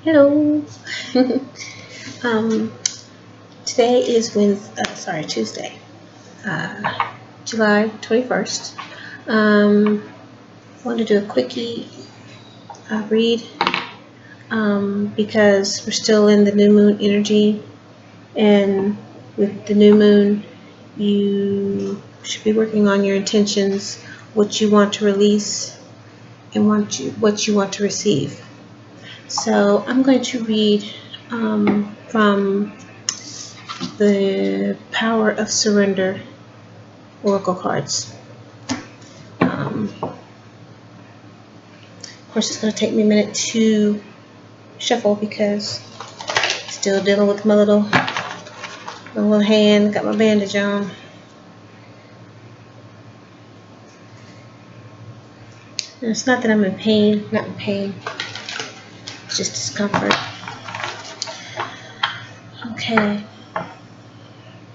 Hello. um, Today is Tuesday, July 21st. I want to do a quickie read because we're still in the new moon energy, and with the new moon, you should be working on your intentions, what you want to release, and what you want to receive. So I'm going to read from the Power of Surrender Oracle cards. Of course, it's going to take me a minute to shuffle because I'm still dealing with my little hand. Got my bandage on. And it's not that I'm in pain, not in pain. It's just discomfort. Okay.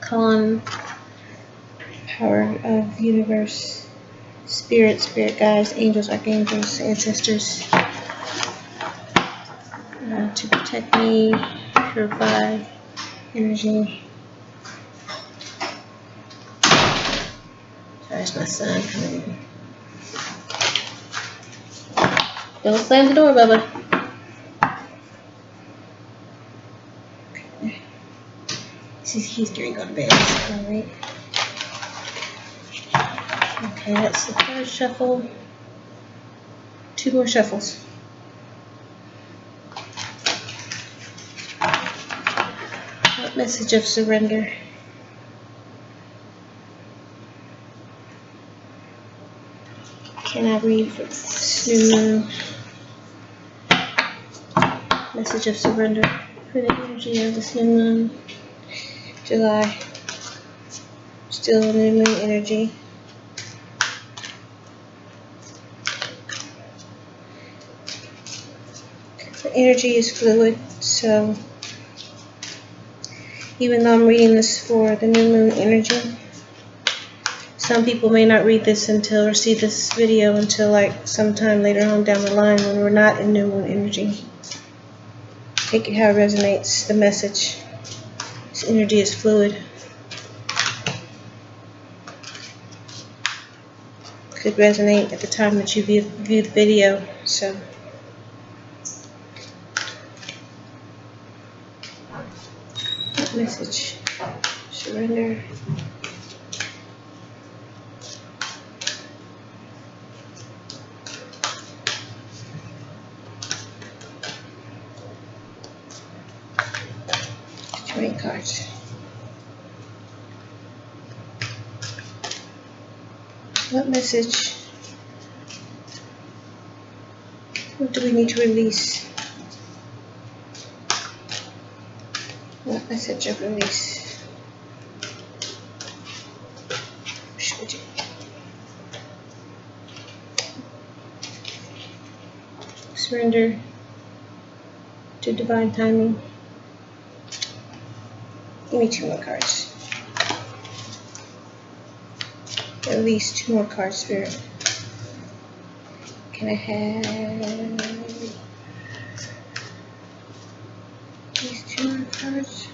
Call on power of universe, spirit guides, angels, archangels, ancestors to protect me, purify energy. There's my son coming in. Don't slam the door, Bubba. Okay. He's getting going to bed. Alright. Okay, that's the third shuffle. 2 more shuffles. What message of surrender? Can I read for this new moon? Message of surrender for the energy of this new moon. July. Still new moon energy. The energy is fluid, so even though I'm reading this for the new moon energy, some people may not read this or see this video until like sometime later on down the line when we're not in new moon energy. Take it how it resonates, the message. This energy is fluid. Could resonate at the time that you view the video. So message, surrender. Trade cards. What message? What do we need to release? What message of release? Should you? Surrender to divine timing. Give me 2 more cards. At least 2 more cards, Spirit. Can I have these 2 more cards?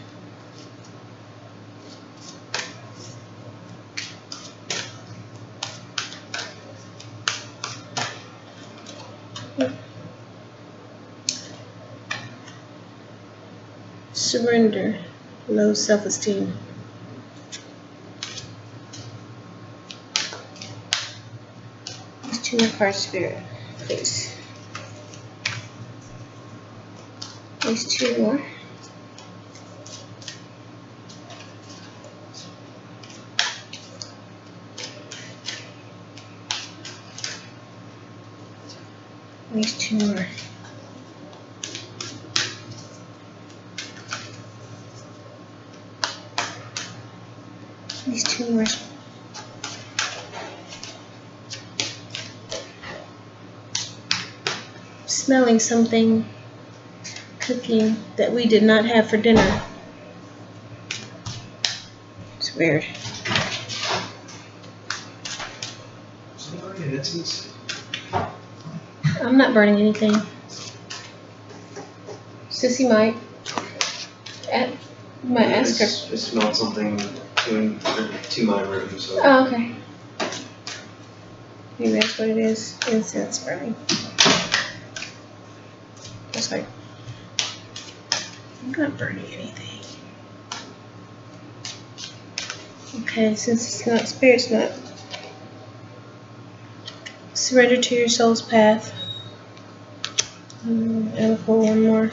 Surrender, low self-esteem. These 2 more cards, Spirit, please. These 2 more. These 2 more. These 2 more. Smelling something cooking that we did not have for dinner. It's weird. I'm not burning anything. Sissy might. You might ask her. I smelled something to my room, so. Oh, okay. Maybe that's what it is. Incense burning. That's like, I'm not burning anything. Okay, since it's not spirit's not. Surrender to your soul's path. I'll pull one more.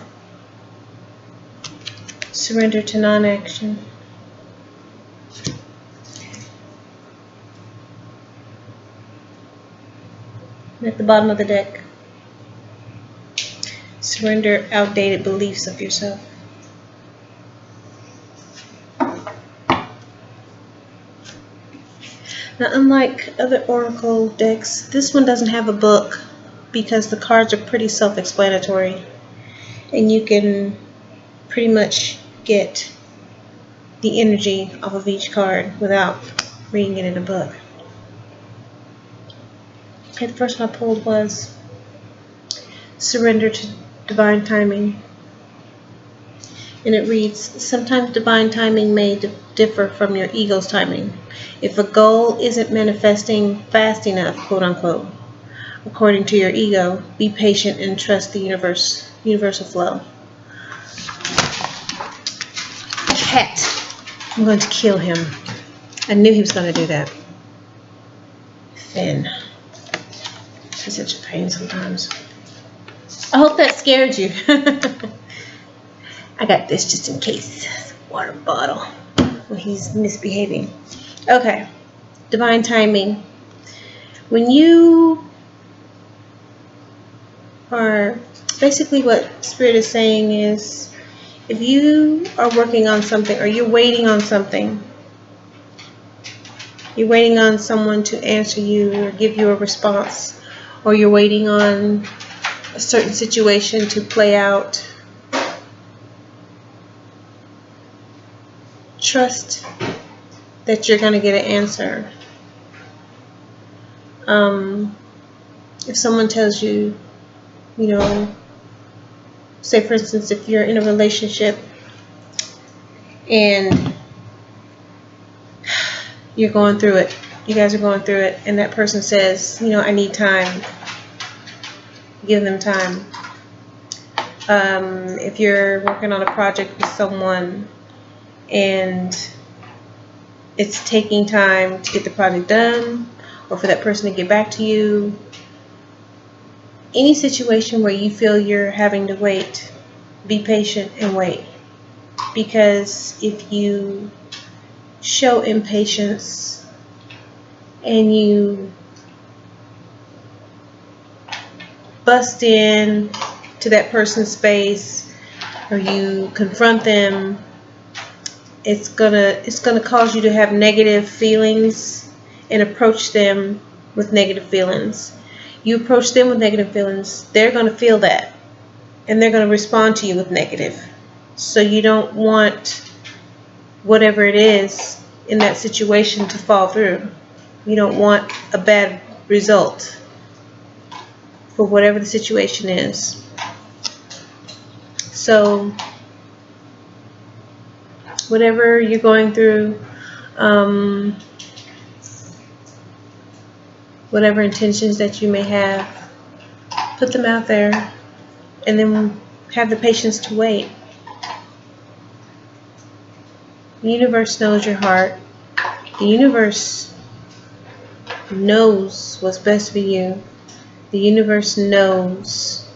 Surrender to non-action. And at the bottom of the deck, surrender outdated beliefs of yourself. Now, unlike other oracle decks, this one doesn't have a book because the cards are pretty self-explanatory, and you can pretty much get the energy off of each card without reading it in a book. Okay, the first one I pulled was surrender to divine timing. And it reads, sometimes divine timing may differ from your ego's timing. If a goal isn't manifesting fast enough, quote unquote, according to your ego, be patient and trust the universal flow. Cat. I'm going to kill him. I knew he was going to do that. Finn. She's such a pain sometimes. I hope that scared you. I got this just in case. Water bottle when he's misbehaving. Okay. Divine timing. When you are, basically what Spirit is saying is, if you are working on something or you're waiting on something, you're waiting on someone to answer you or give you a response, or you're waiting on a certain situation to play out, trust that you're going to get an answer. If someone tells you, say for instance, if you're in a relationship and you're going through it, you guys are going through it, and that person says, I need time, give them time. If you're working on a project with someone and it's taking time to get the project done or for that person to get back to you, any situation where you feel you're having to wait, be patient and wait. Because if you show impatience and you bust in to that person's space or you confront them, it's gonna cause you to have negative feelings and approach them with negative feelings. You approach them with negative feelings, they're gonna feel that, and they're gonna respond to you with negative. So you don't want whatever it is in that situation to fall through. You don't want a bad result for whatever the situation is. So whatever you're going through, whatever intentions that you may have, put them out there and then have the patience to wait. The universe knows your heart. The universe knows what's best for you. The universe knows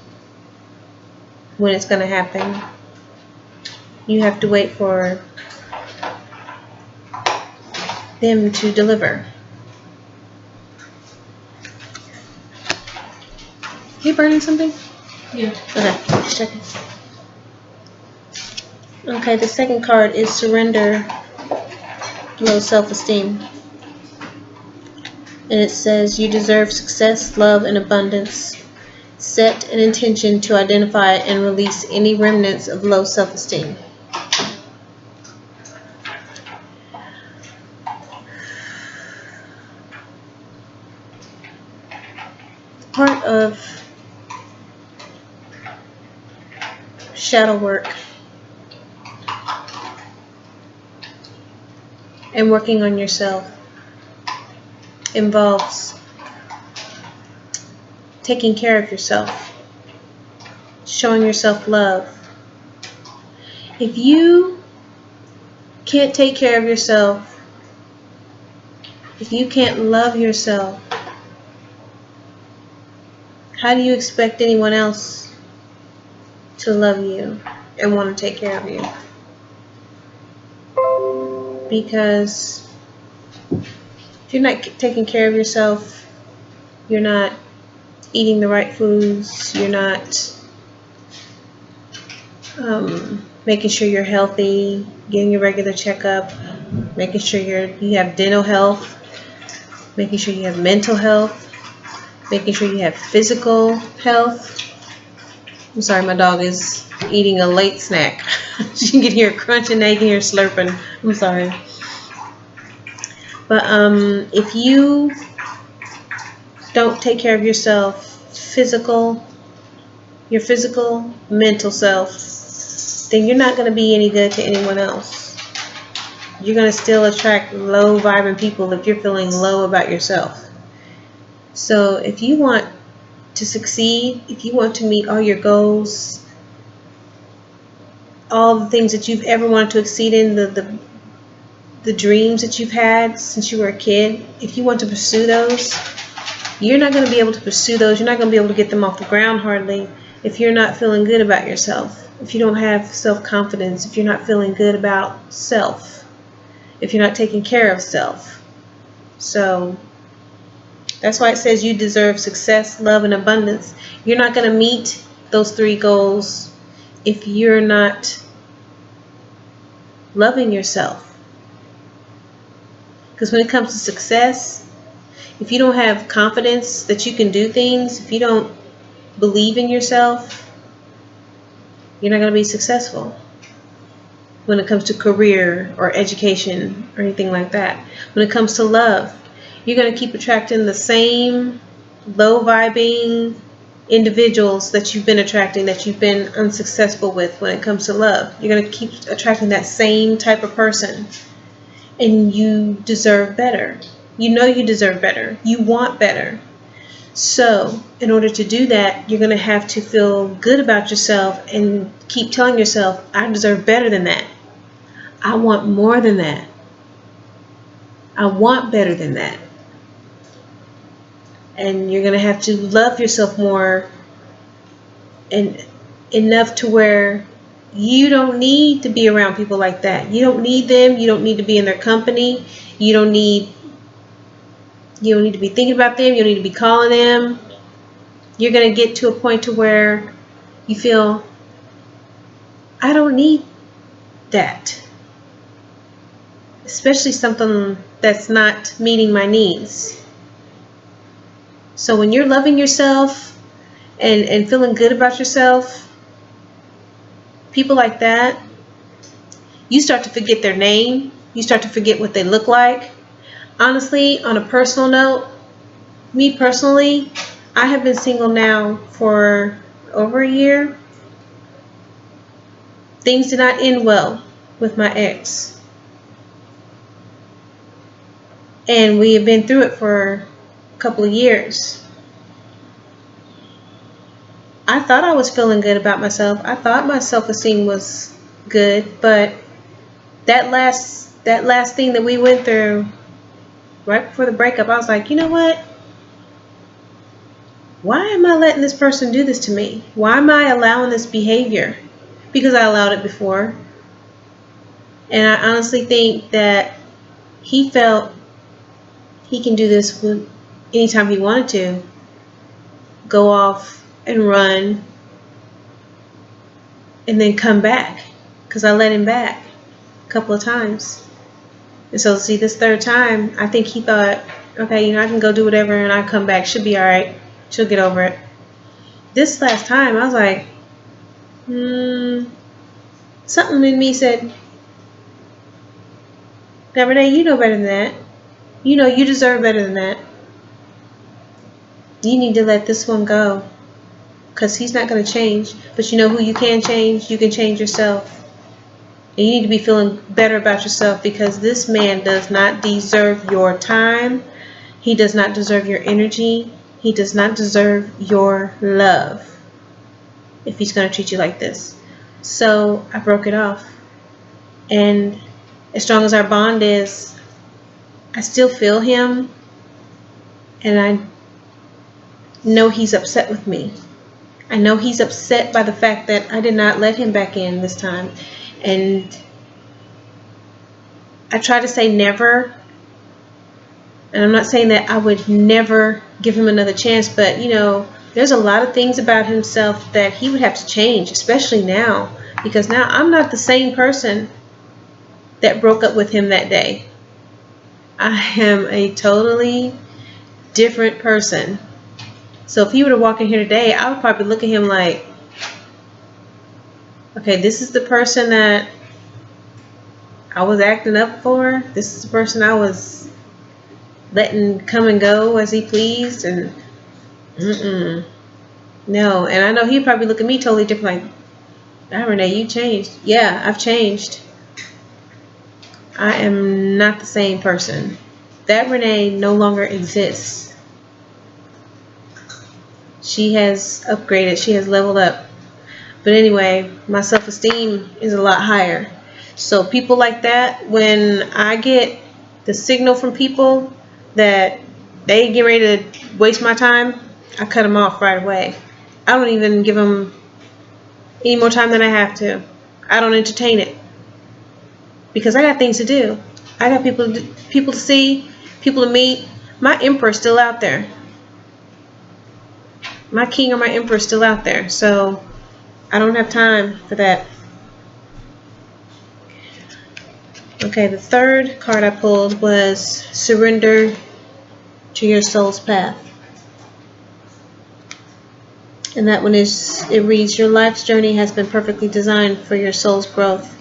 when it's going to happen. You have to wait for them to deliver. Are you burning something? Yeah. Okay, just checking. Okay, the second card is surrender, low self-esteem. And it says you deserve success, love, and abundance. Set an intention to identify and release any remnants of low self-esteem. Part of shadow work and working on yourself involves taking care of yourself, showing yourself love. If you can't take care of yourself, if you can't love yourself, how do you expect anyone else to love you and want to take care of you? Because if you're not taking care of yourself, you're not eating the right foods, you're not making sure you're healthy, getting your regular checkup, making sure you have dental health, making sure you have mental health, making sure you have physical health. I'm sorry, my dog is eating a late snack. You can hear crunching, now you can hear slurping. I'm sorry. But if you don't take care of yourself, your physical, mental self, then you're not going to be any good to anyone else. You're going to still attract low vibing people if you're feeling low about yourself. So if you want to succeed, if you want to meet all your goals, all the things that you've ever wanted to exceed in, the dreams that you've had since you were a kid, if you want to pursue those, you're not going to be able to pursue those. You're not going to be able to get them off the ground hardly if you're not feeling good about yourself, if you don't have self-confidence, if you're not feeling good about self, if you're not taking care of self. So that's why it says you deserve success, love, and abundance. You're not going to meet those 3 goals if you're not loving yourself. Because when it comes to success, if you don't have confidence that you can do things, if you don't believe in yourself, you're not going to be successful when it comes to career or education or anything like that. When it comes to love, you're going to keep attracting the same low vibing individuals that you've been attracting, that you've been unsuccessful with when it comes to love. You're going to keep attracting that same type of person. And you deserve better. You know you deserve better. You want better. So in order to do that, you're going to have to feel good about yourself and keep telling yourself, I deserve better than that. I want more than that. I want better than that. And you're going to have to love yourself more, and enough to where you don't need to be around people like that. You don't need them. You don't need to be in their company. You don't need to be thinking about them. You don't need to be calling them. You're going to get to a point to where you feel, I don't need that. Especially something that's not meeting my needs. So when you're loving yourself and feeling good about yourself, people like that, you start to forget their name. You start to forget what they look like. Honestly, on a personal note, me personally, I have been single now for over a year. Things did not end well with my ex. And we have been through it for a couple of years. I thought I was feeling good about myself. I thought my self-esteem was good, but that last thing that we went through right before the breakup, I was like, you know what? Why am I letting this person do this to me? Why am I allowing this behavior? Because I allowed it before. And I honestly think that he felt he can do this anytime he wanted to. Go off and run and then come back. Because I let him back a couple of times. And so, see, this 3rd time, I think he thought, okay, I can go do whatever and I come back. She'll be all right. She'll get over it. This last time, I was like, something in me said, now, Renee, you know better than that. You know you deserve better than that. You need to let this one go. because he's not going to change. But you know who you can change? You can change yourself. And you need to be feeling better about yourself, because this man does not deserve your time. He does not deserve your energy. He does not deserve your love if he's going to treat you like this. So I broke it off. And as strong as our bond is, I still feel him. And I know he's upset with me. I know he's upset by the fact that I did not let him back in this time. And I try to say never. And I'm not saying that I would never give him another chance, but you know, there's a lot of things about himself that he would have to change, especially now, because now I'm not the same person that broke up with him that day. I am a totally different person. So if he were to walk in here today, I would probably look at him like, okay, this is the person that I was acting up for. This is the person I was letting come and go as he pleased. And no. And I know he'd probably look at me totally different, like, ah, Renee, you changed. Yeah, I've changed. I am not the same person. That Renee no longer exists. She has upgraded. She has leveled up. But anyway, my self-esteem is a lot higher. So people like that, when I get the signal from people that they get ready to waste my time, I cut them off right away. I don't even give them any more time than I have to. I don't entertain it, because I got things to do. I got people to see, people to meet. My emperor's still out there. My king or my emperor is still out there. So I don't have time for that. Okay, the third card I pulled was surrender to your soul's path. And that one is, it reads, your life's journey has been perfectly designed for your soul's growth.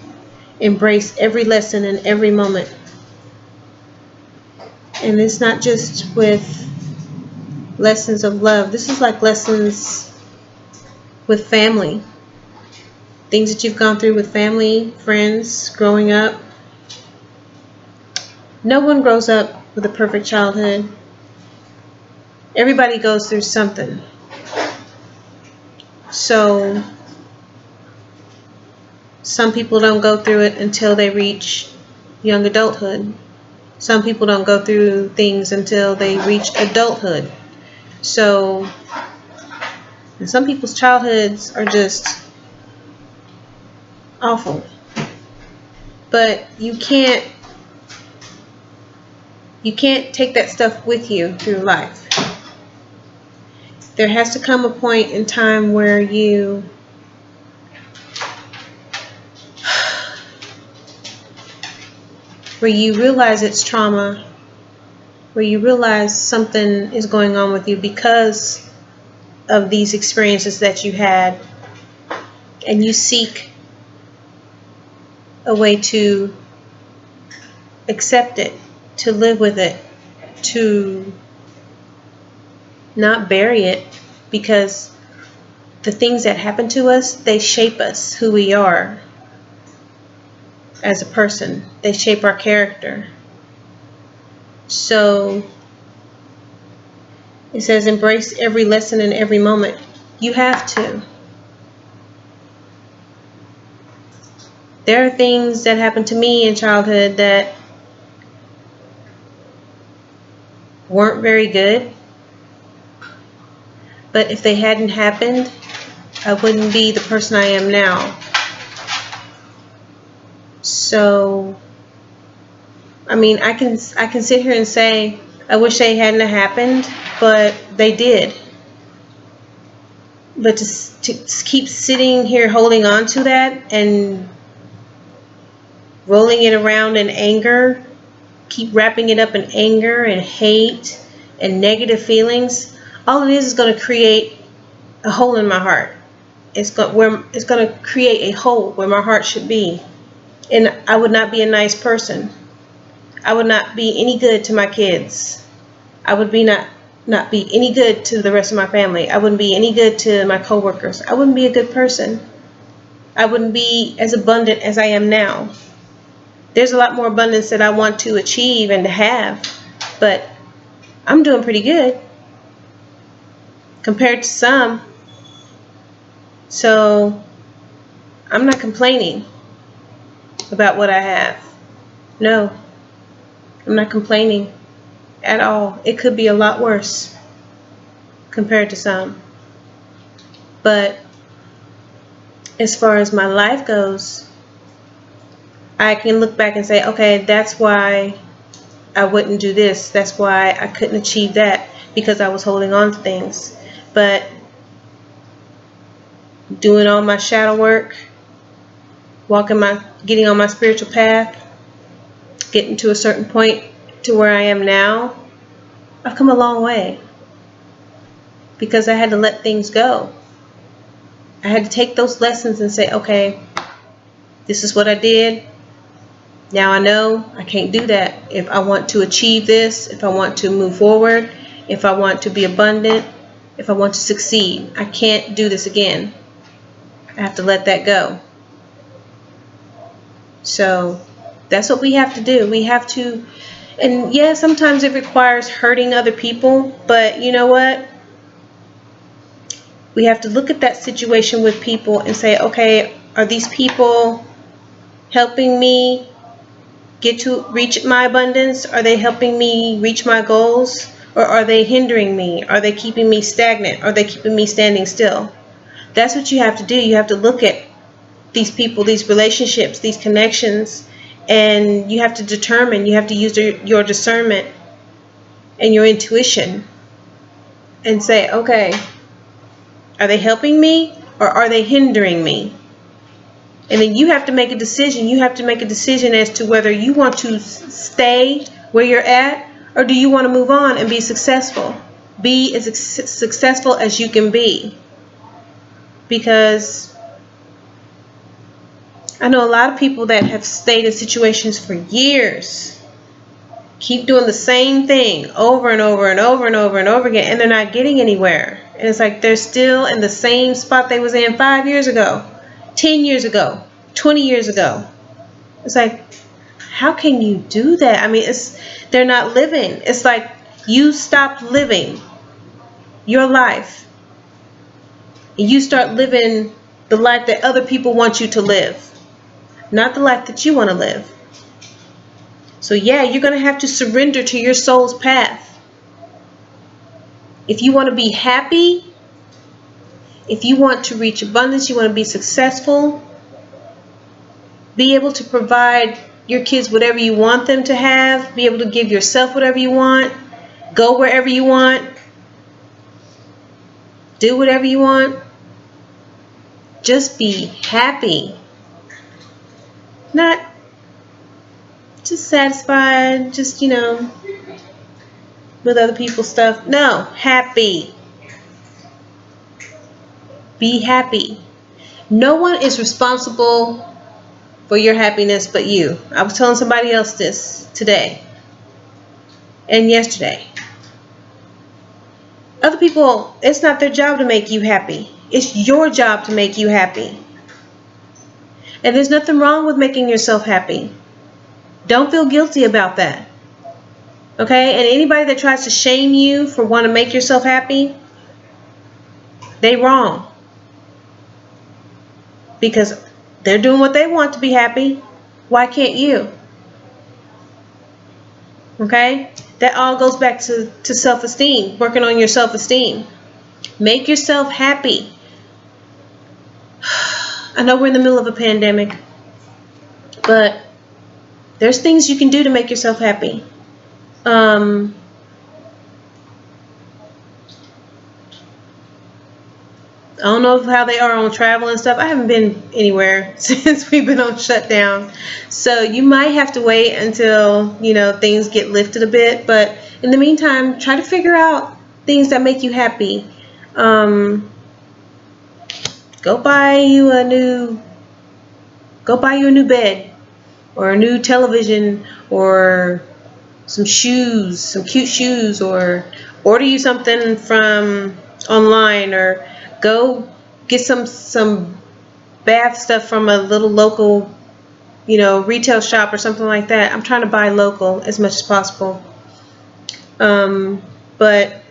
Embrace every lesson and every moment. And it's not just with lessons of love. This is like lessons with family. Things that you've gone through with family, friends, growing up. No one grows up with a perfect childhood. Everybody goes through something. So some people don't go through it until they reach young adulthood. Some people don't go through things until they reach adulthood. So, and some people's childhoods are just awful. But you can't take that stuff with you through life. There has to come a point in time where you realize it's trauma, where you realize something is going on with you because of these experiences that you had, and you seek a way to accept it, to live with it, to not bury it, because the things that happen to us, they shape us, who we are as a person. They shape our character. So it says embrace every lesson in every moment. You have to. There are things that happened to me in childhood that weren't very good. But if they hadn't happened, I wouldn't be the person I am now. So, I mean, I can sit here and say, I wish they hadn't happened, but they did. But to keep sitting here holding on to that and rolling it around in anger, keep wrapping it up in anger and hate and negative feelings, all it is going to create a hole in my heart. It's going to create a hole where my heart should be. And I would not be a nice person. I would not be any good to my kids. I would not be any good to the rest of my family. I wouldn't be any good to my coworkers. I wouldn't be a good person. I wouldn't be as abundant as I am now. There's a lot more abundance that I want to achieve and to have, but I'm doing pretty good compared to some. So I'm not complaining about what I have. No, I'm not complaining at all. It could be a lot worse compared to some. But as far as my life goes, I can look back and say, okay, that's why I wouldn't do this. That's why I couldn't achieve that, because I was holding on to things. But doing all my shadow work, getting on my spiritual path, getting to a certain point to where I am now, I've come a long way because I had to let things go. I had to take those lessons and say, okay, this is what I did. Now I know I can't do that. If I want to achieve this, if I want to move forward, if I want to be abundant, if I want to succeed, I can't do this again. I have to let that go. So that's what we have to do. We have to, and yeah, sometimes it requires hurting other people, but you know what? We have to look at that situation with people and say, okay, are these people helping me reach my abundance? Are they helping me reach my goals? Or are they hindering me? Are they keeping me stagnant? Are they keeping me standing still? That's what you have to do. You have to look at these people, these relationships, these connections, and you have to determine, you have to use your discernment and your intuition and say, okay, are they helping me or are they hindering me? And then you have to make a decision. You have to make a decision as to whether you want to stay where you're at or do you want to move on and be successful. Be as successful as you can be. Because I know a lot of people that have stayed in situations for years, keep doing the same thing over and over and over and over and over again, and they're not getting anywhere. And it's like they're still in the same spot they was in 5 years ago, 10 years ago, 20 years ago. It's like, how can you do that? I mean, they're not living. It's like you stop living your life and you start living the life that other people want you to live, not the life that you want to live. So yeah, you're going to have to surrender to your soul's path. If you want to be happy, if you want to reach abundance, you want to be successful, be able to provide your kids whatever you want them to have, be able to give yourself whatever you want, go wherever you want, do whatever you want, just be happy. Not just satisfied, just, with other people's stuff. No, happy. Be happy. No one is responsible for your happiness but you. I was telling somebody else this today and yesterday. Other people, it's not their job to make you happy. It's your job to make you happy. And there's nothing wrong with making yourself happy. Don't feel guilty about that. Okay? And anybody that tries to shame you for wanting to make yourself happy, they wrong. Because they're doing what they want to be happy. Why can't you? Okay? That all goes back to self-esteem, working on your self-esteem. Make yourself happy. I know we're in the middle of a pandemic, but there's things you can do to make yourself happy. I don't know how they are on travel and stuff. I haven't been anywhere since we've been on shutdown. So you might have to wait until, things get lifted a bit. But in the meantime, try to figure out things that make you happy. Go buy you a new bed or a new television or some shoes, some cute shoes, or order you something from online, or go get some bath stuff from a little local, retail shop or something like that. I'm trying to buy local as much as possible. But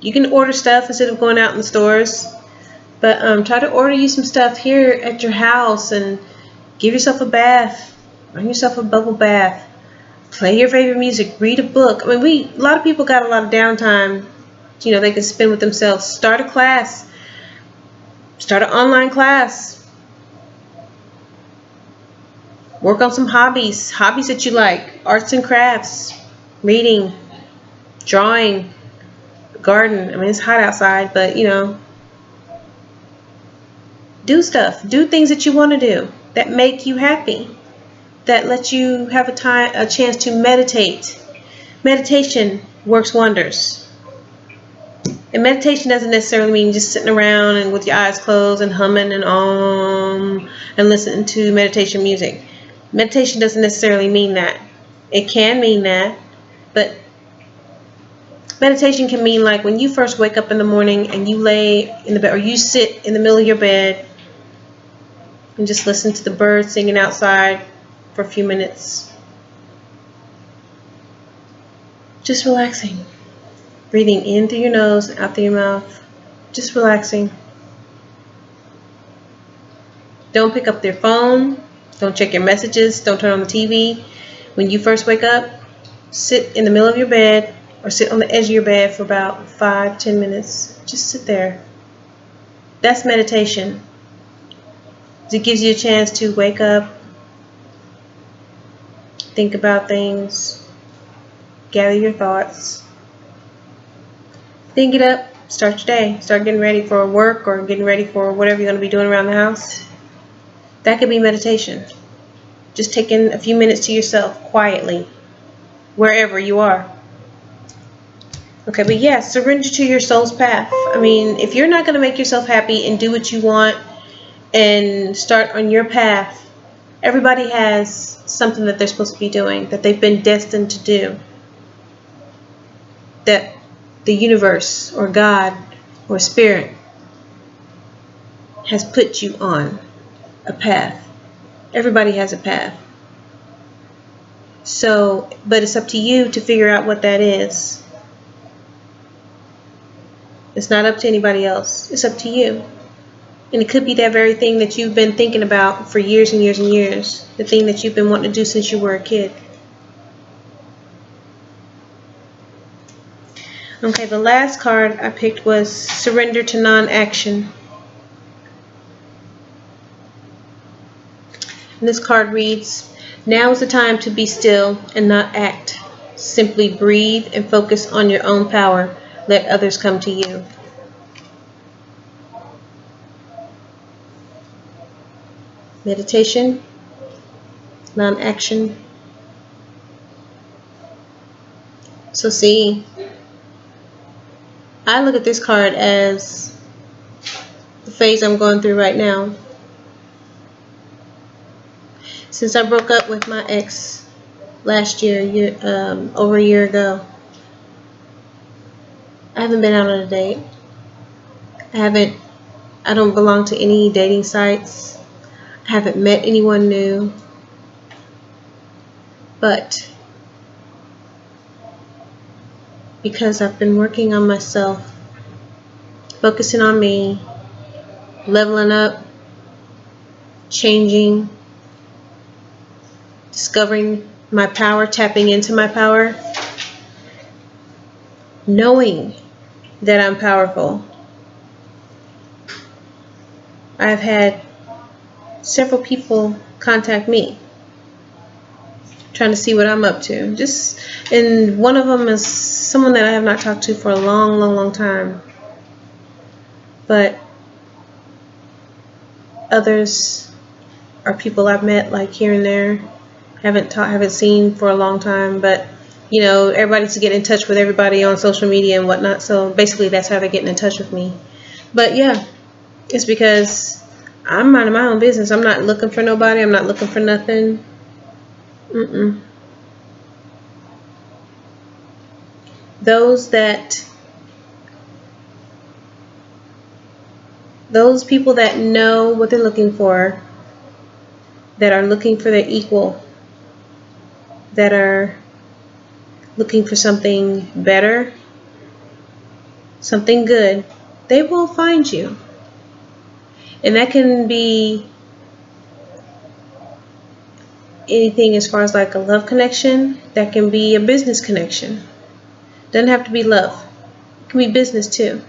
you can order stuff instead of going out in the stores. But try to order you some stuff here at your house and give yourself a bath. Run yourself a bubble bath. Play your favorite music. Read a book. I mean, a lot of people got a lot of downtime, they can spend with themselves. Start a class. Start an online class. Work on some hobbies that you like. Arts and crafts. Reading. Drawing. Garden. I mean, it's hot outside, but, do stuff. Do things that you want to do that make you happy, that let you have a chance to meditate. Meditation works wonders. And meditation doesn't necessarily mean just sitting around and with your eyes closed and humming and listening to meditation music. Meditation doesn't necessarily mean that. It can mean that, but meditation can mean like when you first wake up in the morning and you lay in the bed, or you sit in the middle of your bed and just listen to the birds singing outside for a few minutes. Just relaxing. Breathing in through your nose, out through your mouth. Just relaxing. Don't pick up your phone. Don't check your messages. Don't turn on the TV. When you first wake up, sit in the middle of your bed or sit on the edge of your bed for about 5-10 minutes. Just sit there. That's meditation. It gives you a chance to wake up, think about things, gather your thoughts, then get up, start your day, start getting ready for work or getting ready for whatever you're going to be doing around the house. That could be meditation. Just taking a few minutes to yourself quietly, wherever you are. Okay, but yeah, surrender to your soul's path. I mean, if you're not going to make yourself happy and do what you want and start on your path, everybody has something that they're supposed to be doing, that they've been destined to do, that the universe or God or spirit has put you on a path. Everybody has a path. So, but it's up to you to figure out what that is. It's not up to anybody else. It's up to you. And it could be that very thing that you've been thinking about for years and years and years. The thing that you've been wanting to do since you were a kid. Okay, the last card I picked was Surrender to Non-Action. And this card reads, now is the time to be still and not act. Simply breathe and focus on your own power. Let others come to you. Meditation, non-action. So see, I look at this card as the phase I'm going through right now. Since I broke up with my ex last year, over a year ago, I haven't been out on a date. I don't belong to any dating sites. I haven't met anyone new. But because I've been working on myself, focusing on me, leveling up, changing, discovering my power, tapping into my power, knowing that I'm powerful. I've had several people contact me trying to see what I'm up to. And one of them is someone that I have not talked to for a long, long, long time. But others are people I've met like here and there. Haven't seen for a long time, but everybody's getting in touch with everybody on social media and whatnot. So basically, that's how they're getting in touch with me. But yeah, it's because I'm minding my own business. I'm not looking for nobody. I'm not looking for nothing. Those that those people that know what they're looking for, that are looking for their equal, that are looking for something better, something good, they will find you. And that can be anything as far as like a love connection, that can be a business connection. Doesn't have to be love. It can be business too.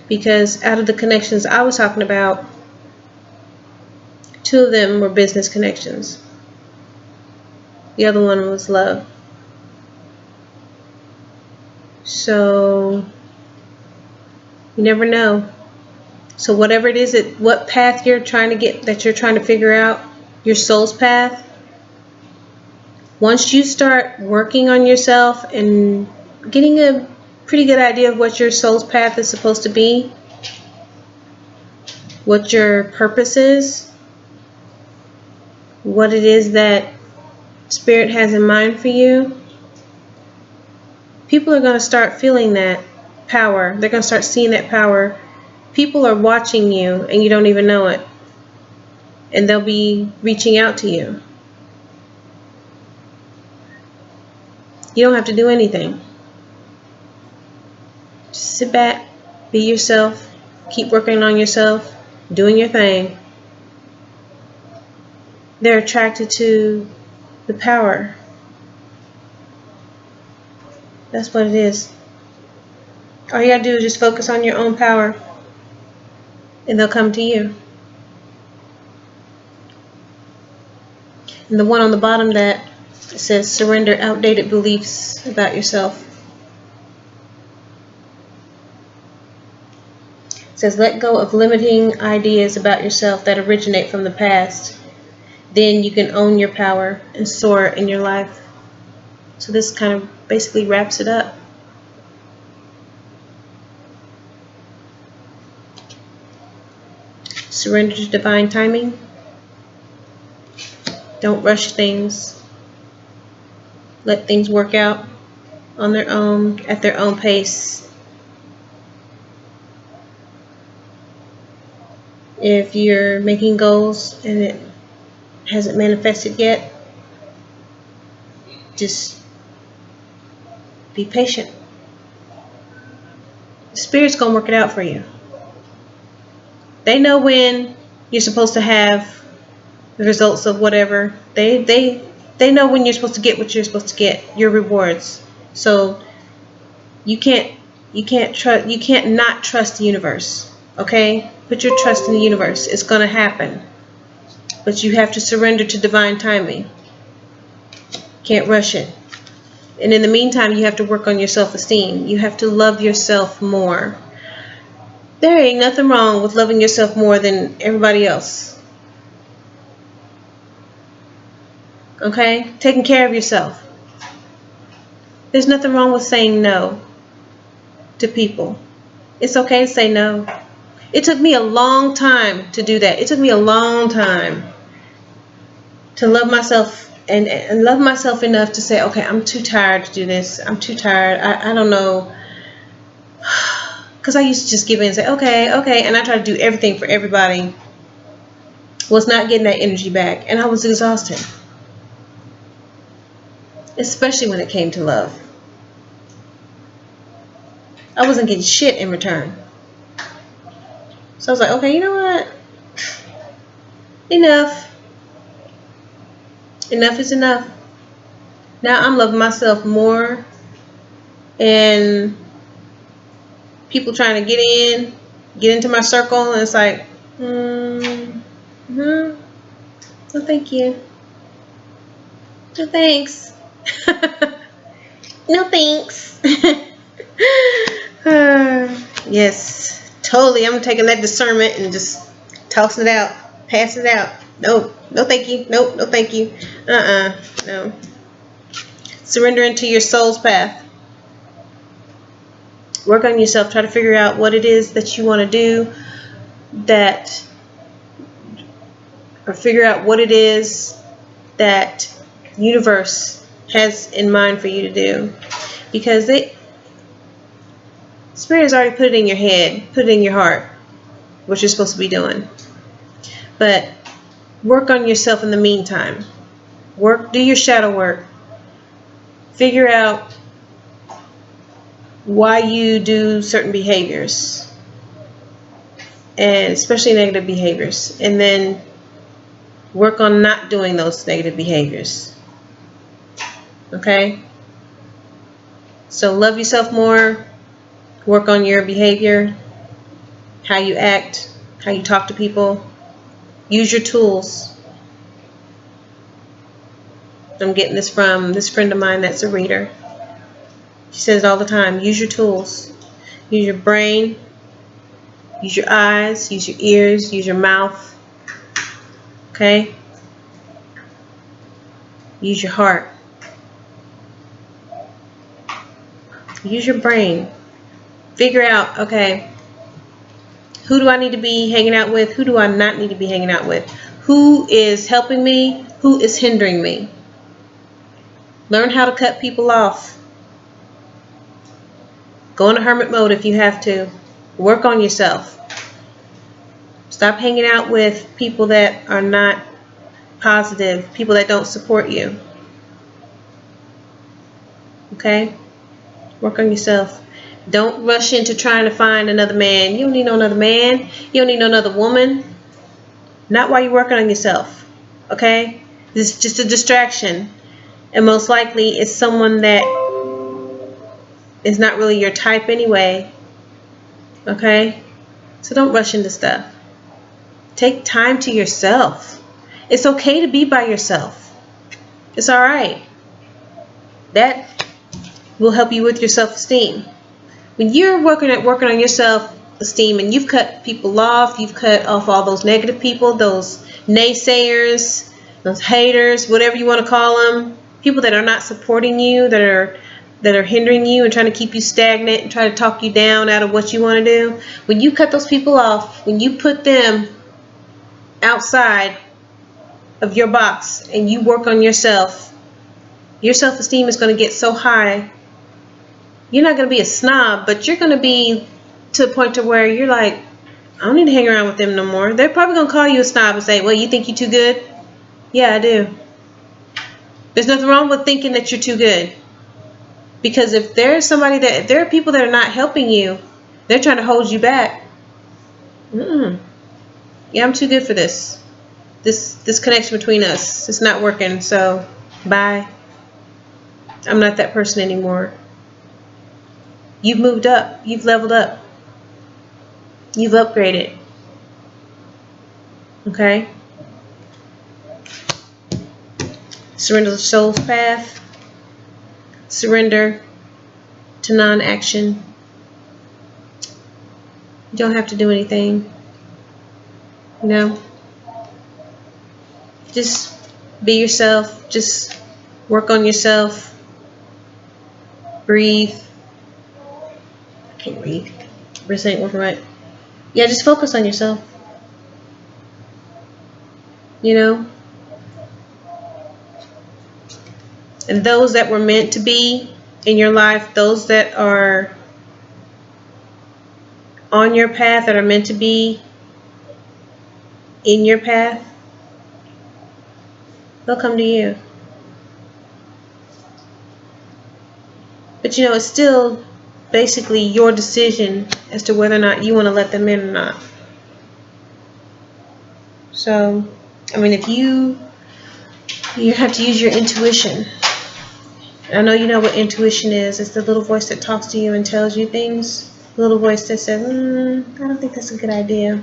Because out of the connections I was talking about, 2 of them were business connections. The other one was love. So you never know. So whatever it is, what path you're trying to get, that you're trying to figure out, your soul's path, once you start working on yourself and getting a pretty good idea of what your soul's path is supposed to be, what your purpose is, what it is that Spirit has in mind for you, people are going to start feeling that power. They're going to start seeing that power. People are watching you and you don't even know it. And they'll be reaching out to you. You don't have to do anything. Just sit back, be yourself, keep working on yourself, doing your thing. They're attracted to the power. That's what it is. All you gotta do is just focus on your own power, and they'll come to you. And the one on the bottom that says surrender outdated beliefs about yourself. It says let go of limiting ideas about yourself that originate from the past. Then you can own your power and soar in your life. So this kind of basically wraps it up. Surrender to divine timing. Don't rush things. Let things work out on their own, at their own pace. If you're making goals and it hasn't manifested yet, just be patient. The Spirit's going to work it out for you. They know when you're supposed to have the results of whatever. They know when you're supposed to get what you're supposed to get, your rewards. So you can't not trust the universe. Okay? Put your trust in the universe. It's going to happen. But you have to surrender to divine timing. Can't rush it. And in the meantime, you have to work on your self-esteem. You have to love yourself more. There ain't nothing wrong with loving yourself more than everybody else. Okay? Taking care of yourself. There's nothing wrong with saying no to people. It's okay to say no. It took me a long time to do that. It took me a long time to love myself and love myself enough to say, okay, I'm too tired to do this. I'm too tired. I don't know. Because I used to just give in and say, okay. And I try to do everything for everybody. Was not getting that energy back. And I was exhausted. Especially when it came to love. I wasn't getting shit in return. So I was like, okay, you know what? Enough. Enough is enough. Now I'm loving myself more. And people trying to get into my circle, and it's like, no thank you. No thanks. No thanks. Yes, totally. I'm taking that discernment and just tossing it out, passing it out. No thank you. Nope, no thank you. No. Surrender into your soul's path. Work on yourself. Try to figure out what it is that you want to do, or figure out what it is that universe has in mind for you to do. Because Spirit has already put it in your head, put it in your heart, what you're supposed to be doing. But work on yourself in the meantime. Do your shadow work. Figure out why you do certain behaviors, and especially negative behaviors, and then work on not doing those negative behaviors. Okay? So love yourself more, work on your behavior, how you act, how you talk to people. Use your tools. I'm getting this from this friend of mine that's a reader. She says it all the time. Use your tools. Use your brain. Use your eyes. Use your ears. Use your mouth. Okay? Use your heart. Use your brain. Figure out, okay, who do I need to be hanging out with? Who do I not need to be hanging out with? Who is helping me? Who is hindering me? Learn how to cut people off. Go into hermit mode if you have to. Work on yourself. Stop hanging out with people that are not positive, people that don't support you. Okay? Work on yourself. Don't rush into trying to find another man. You don't need no another man. You don't need no another woman. Not while you're working on yourself. Okay? This is just a distraction. And most likely it's someone that is not really your type anyway. Okay? So don't rush into stuff. Take time to yourself. It's okay to be by yourself. It's alright. That will help you with your self-esteem. When you're working on your self-esteem and you've cut people off, you've cut off all those negative people, those naysayers, those haters, whatever you want to call them, people that are not supporting you, that are hindering you and trying to keep you stagnant and try to talk you down out of what you want to do. When you cut those people off, when you put them outside of your box and you work on yourself, your self-esteem is going to get so high. You're not going to be a snob, but you're going to be to the point to where you're like, I don't need to hang around with them no more. They're probably going to call you a snob and say, well, you think you're too good? Yeah, I do. There's nothing wrong with thinking that you're too good. Because if there's if there are people that are not helping you, they're trying to hold you back. Yeah, I'm too good for this. This connection between us, it's not working, so bye. I'm not that person anymore. You've moved up. You've leveled up. You've upgraded. Okay? Surrender to the soul's path. Surrender to non-action. You don't have to do anything. You know? Just be yourself. Just work on yourself. Breathe. I can't read. Wrist ain't working right. Yeah, just focus on yourself. You know? And those that were meant to be in your life, those that are on your path, that are meant to be in your path, they'll come to you. But you know, it's still basically your decision as to whether or not you want to let them in or not. So, I mean, if you have to use your intuition. I know you know what intuition is. It's the little voice that talks to you and tells you things. The little voice that says, I don't think that's a good idea.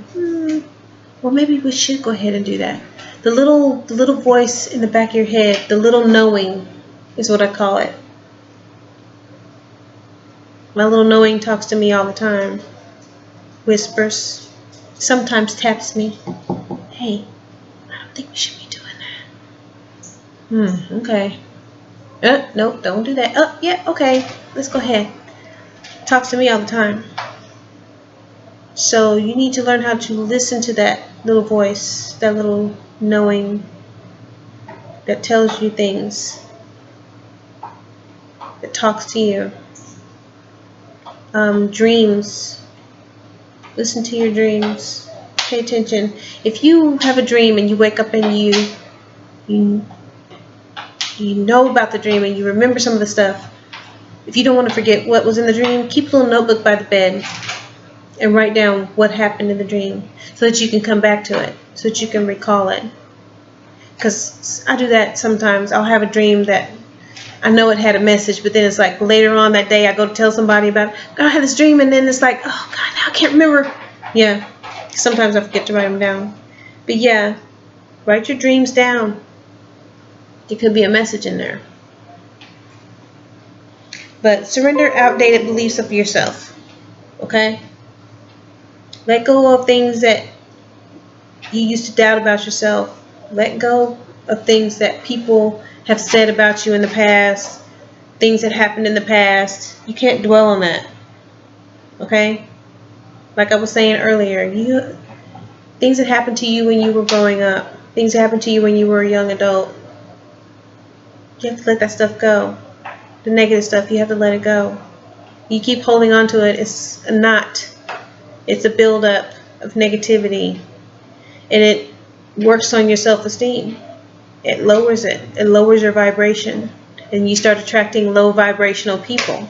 Well, maybe we should go ahead and do that. The little voice in the back of your head, the little knowing is what I call it. My little knowing talks to me all the time. Whispers. Sometimes taps me. Hey, I don't think we should be doing that. Okay. Nope, don't do that. Yeah, okay. Let's go ahead. Talks to me all the time. So you need to learn how to listen to that little voice, that little knowing that tells you things, that talks to you. Dreams. Listen to your dreams. Pay attention. If you have a dream and you wake up and you know about the dream and you remember some of the stuff, if you don't want to forget what was in the dream, keep a little notebook by the bed and write down what happened in the dream so that you can come back to it, so that you can recall it. Because I do that sometimes. I'll have a dream that I know it had a message, but then it's like later on that day I go to tell somebody about it. God, I had this dream, and then it's like, oh God, now I can't remember. Yeah, sometimes I forget to write them down. But yeah, write your dreams down. There could be a message in there. But surrender outdated beliefs of yourself. Okay? Let go of things that you used to doubt about yourself. Let go of things that people have said about you in the past, things that happened in the past. You can't dwell on that. Okay? Like I was saying earlier, things that happened to you when you were growing up, things that happened to you when you were a young adult, you have to let that stuff go. The negative stuff, you have to let it go. You keep holding on to it, it's a knot. It's a buildup of negativity. And it works on your self-esteem. It lowers it. It lowers your vibration. And you start attracting low vibrational people.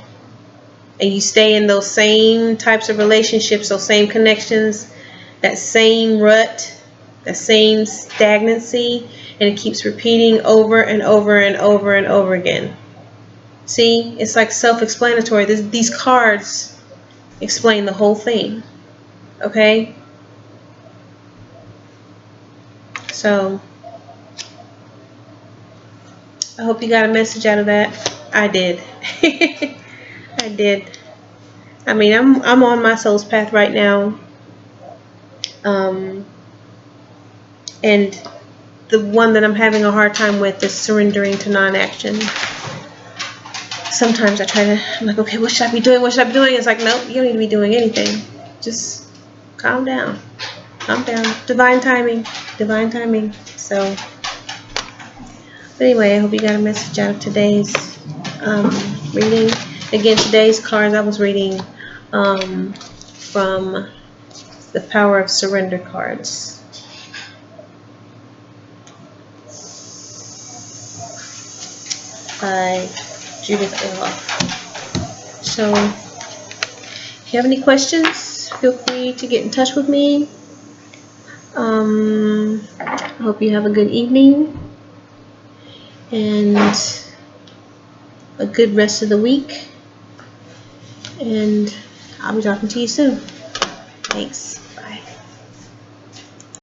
And you stay in those same types of relationships, those same connections, that same rut, that same stagnancy, and it keeps repeating over and over and over and over again. See, it's like self-explanatory. These cards explain the whole thing. Okay? So, I hope you got a message out of that. I did. I did. I mean, I'm on my soul's path right now. And the one that I'm having a hard time with is surrendering to non-action. Sometimes I'm like, okay, what should I be doing? What should I be doing? It's like, nope, you don't need to be doing anything. Just calm down. Calm down. Divine timing. Divine timing. So, but anyway, I hope you got a message out of today's reading. Again, today's cards I was reading from the Power of Surrender cards. By Judith Orloff. So, if you have any questions, feel free to get in touch with me. I hope you have a good evening and a good rest of the week. And I'll be talking to you soon. Thanks.